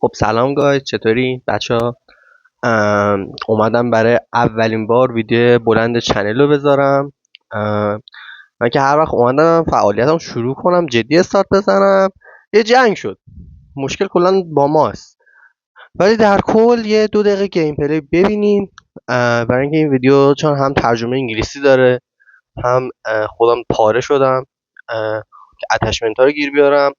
خب سلام گاید، چطوری بچه ها؟ اومدم برای اولین بار ویدیو بلند چنل رو بذارم. من که هر وقت اومدم فعالیتم شروع کنم جدی استارت بزنم یه جنگ شد. مشکل کلا با ماست، ولی در کل یه 2 دقیقه گیم پلی ببینیم. برای اینکه این ویدیو چون هم ترجمه انگلیسی داره، هم خودم پاره شدم که اتچمنت ها رو گیر بیارم.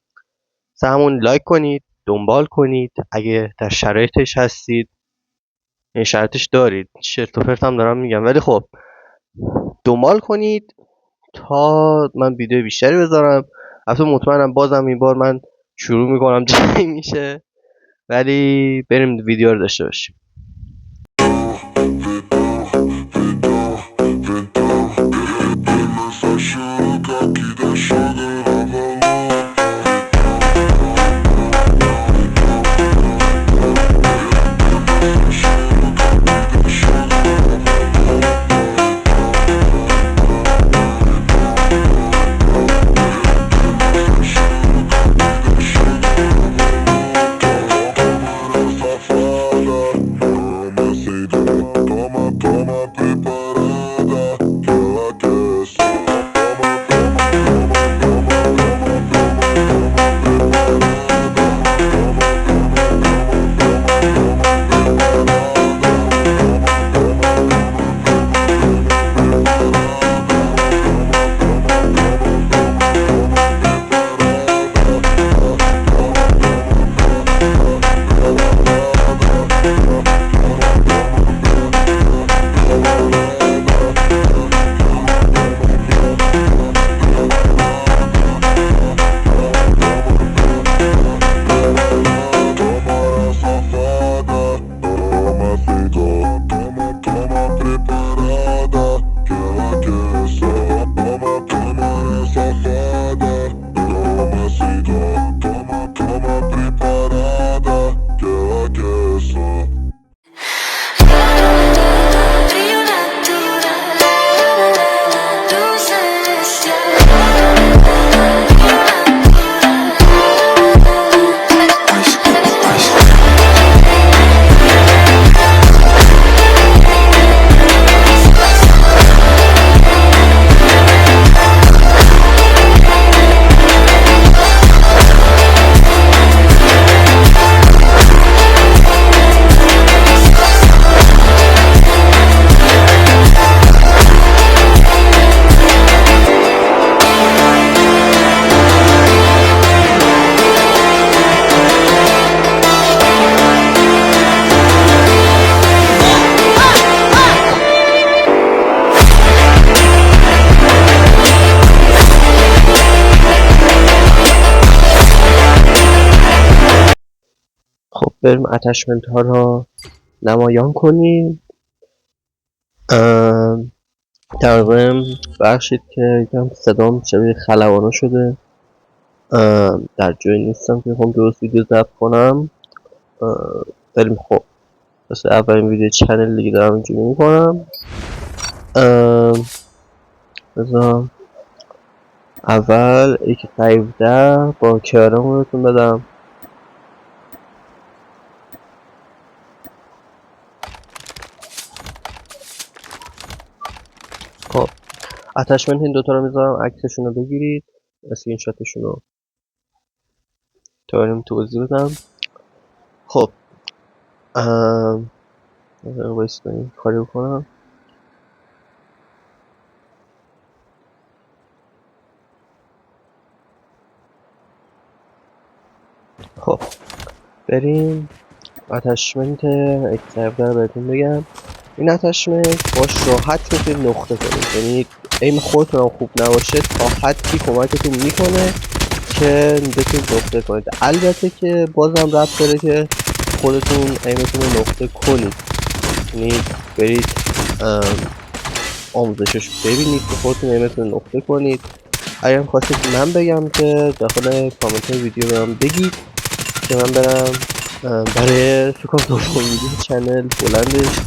همون لایک کنید، دنبال کنید اگه در شرایطش هستید. این شرایطش دارید، چرت و پرت هم دارم میگم، ولی خب دنبال کنید تا من ویدیو بیشتری بذارم. البته مطمئنم بازم این بار من شروع میکنم جنگ میشه، ولی بریم ویدیو رو داشته باشیم. خب بریم اتچمنت ها رو نمایان کنیم. تقریبا بخشید که یکم صدام شبیه خلبانا شده. در جایی نیستم که بخوام درست ویدیو ضبط کنم. بریم خب مثل اولین ویدیو چنل دیگه دارم اینجوری میکنم. بذارم اول یکی 17 با کرم بهتون بدم. خب اتچمنت این دوتا رو میذارم، عکسشون رو بگیرید، اسکرین شاتشون رو تا بریم توضیح بدم. خب وایس کنیم کاری بکنم. خب بریم اتچمنت اکتیو رو بهتون بگم. این اتچمنت باش راحت میتونید نقطه کنید، یعنی ایم خودتون هم خوب نباشه تا حدی کمکتون میکنه که بتونید نقطه کنید. البته که بازم ربط داره که خودتون ایمتون رو نقطه کنید، یعنی برید آموزشش ببینید که خودتون ایمتون رو نقطه کنید. اگر خواستید من بگم که داخل کامنت ویدیو برام بگید که من برم برای فکر کنم دوم ویدیو چنل بلندش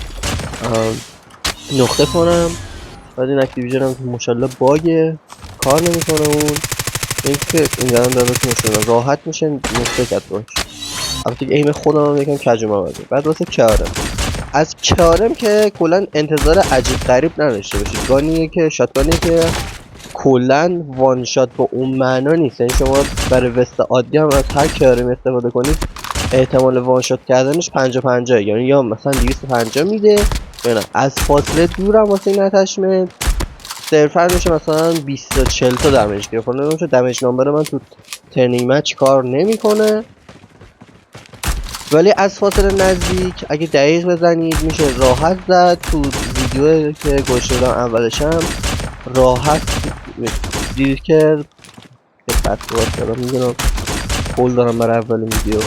نقطه کنم. بعد این اکتیویژن هم ماشاءالله باگه، کار نمیکنه. اون اینکه این قدم داره که راحت میشه نقطه کرد باش. البته که ایم خودم یکم کج اومده. بعد واسه کارم، از کارم که کلا انتظار عجیب غریب نداشته باشید. گانیه که شاتگانیه که کلا وان شات به اون معنا نیست. یعنی شما برای وست عادی هم از هر کارم استفاده کنید احتمال وان شات کردنش 50-50، یعنی یا مثلا 250 میده یا نه. از فاصله دورم واسه این اتچمنت صرفا میشه مثلا 20 تا 40 تا دمیج گرفت. حالا چون دمیج نامبر من تو ترنینگ مچ کار نمیکنه، ولی از فاصله نزدیک اگه دقیق بزنید میشه راحت زد. تو ویدیو که گوشه دادم اولشم راحت دید که فتوات دارم میدونم پول دارم برای اولین ویدیو.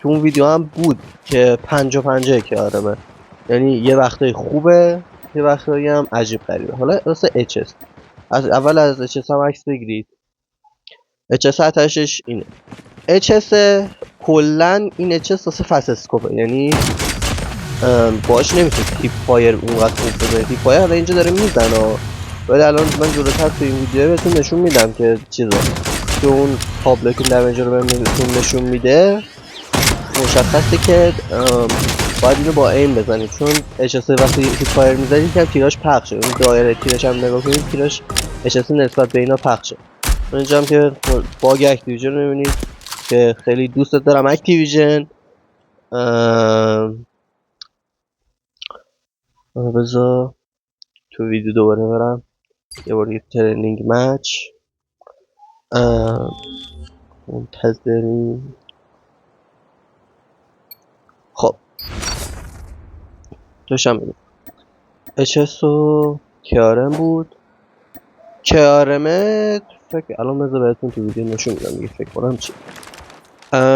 تو اون ویدیو هم بود که 50-50 که آرمه، یعنی یه وقتایی خوبه یه وقتایی هم عجیب غریبه. حالا واسه HS از اول از HS هم عکس بگیرید. HS اتشش اینه. HS کلا این HS واسه فست اسکوپه، یعنی باش نمیتونید تیپ فایر اونقدر خوب بزنید. تیپ فایر حالا اینجا داره میزنه، ولی الان من جلوتر تو این ویدیو بهتون نشون میدم که چیزه که اون تابلو که دمیج رو بهتون نشون میده مشخصه که باید اینو با ایم بزنید، چون HS وقتی تیپ فایر میزنید که تیراش پخشه. اون دایره تیرش هم نگاه کنید، تیراش HS نسبت به اینا پخشه. اینجا هم که باگ اکتیویژن رو میبینید که خیلی دوست دارم اکتیویژن. بذار تو ویدیو دوباره برم یه بار یه ترنینگ مچ منتظریم. خب داشتم میگم HS و کیارم بود. کیارمه فکر الان بذار بهتون تو ویدیو نشون میدم دیگه، فکر کنم چی.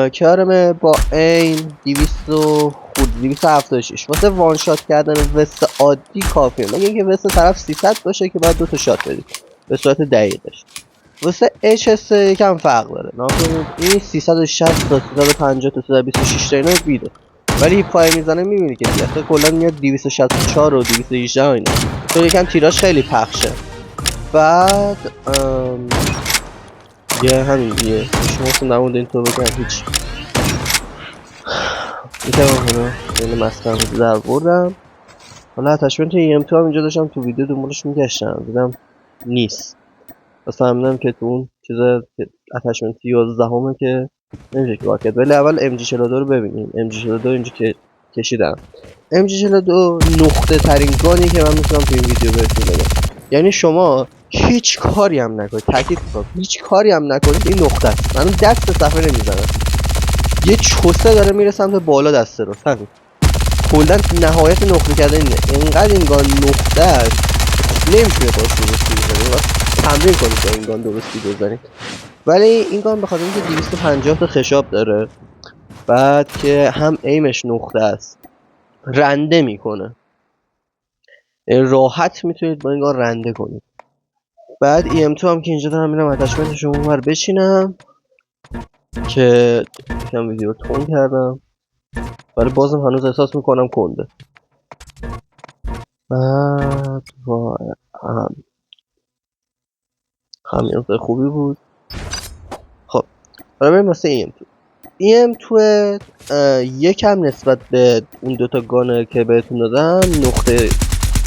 کیارمه با این 276 واسه وان شات کردن وست عادی کافیه، مگه اینکه وست طرف 300 باشه که باید 2 تا شات بدید به صورت دقیقش. واسه HS یکم فرق داره. ناکنید این 360 تا 350 تا 326 تا اینا بیده، ولی هیپ فایر میزنه میبینی که دیگه کلا میاد 264 و 218 اینا، چون یکم تیراش خیلی پخشه. بعد یه همین دیگه شما اصلا نمونده این تو بگم هیچ. یکم حالا این مسخره رو در بردم. حالا اتچمنت EM2 هم اینجا داشتم تو ویدیو دنبالش میگشتم دیدم نیست، پس فهمیدم که تو اون چیز اتچمنت 11 همه که نمیشه که واکد. ولی اول MG42 رو ببینیم. MG42 اینجا که کشیدم. MG42 نقطه ترین گانی که من میتونم تو این ویدیو بهتون بگم. یعنی شما هیچ کاری هم نکنید، تاکید میکنم هیچ کاری هم نکنید، این نقطه است. من دست صفحه نمیزنم، یه چوسه داره میره سمت بالا دست رو. همین کلا نهایت نقطه کردن اینه. اینقدر این گان نقطه است نمیتونه باش درستی بزنید، تمرین کنید با این گان درستی بزنید. ولی این گان بخاطر اینکه 250 تا خشاب داره، بعد که هم ایمش نقطه است رنده میکنه، راحت میتونید با این گان رنده کنید. بعد EM2 هم که اینجا دارم میرم اتچمنتش رو اونور بچینم که یکم ویدیو رو تون کردم، ولی بازم هنوز احساس میکنم کنده. بعد همین خوبی بود. خب حالا بریم واسه EM2. EM2 یکم نسبت به اون دوتا گانه که بهتون دادم نقطه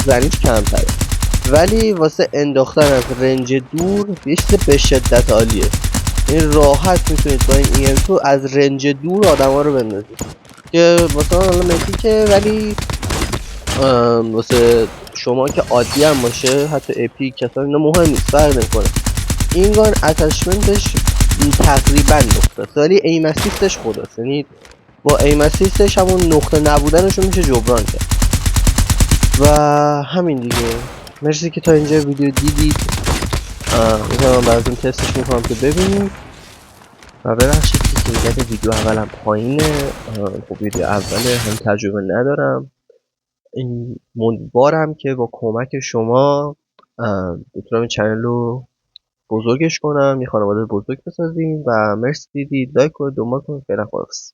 زنیش کمتره، ولی واسه انداختن از رنج دور یه چیز به شدت عالیه. این راحت میتونید با این EM2 از رنج دور آدم ها رو بندازید که مثلا حالا متیکه، ولی واسه شما که عادی هم باشه حتی اپیک کسا اینا مهم نیست، فرق نمیکنه. این گان اتچمنتش تقریبا نقطه است، ولی ایم اسیستش خداست. یعنی با ایم اسیستش همون نقطه نبودنشو میشه جبران کرد. و همین دیگه. مرسی که تا اینجا ویدیو دیدید. میتونم براتون تستش میکنم که ببینید. و ببخشید که کیفیت ویدیو اولم پایینه، خب ویدیو اوله هم تجربه ندارم. این امیدوارم که با کمک شما بتونم این چنل رو بزرگش کنم، یه خانواده بزرگ بسازیم. و مرسی دیدید، لایک کنید، دنبال کنید. فعلا خلاص.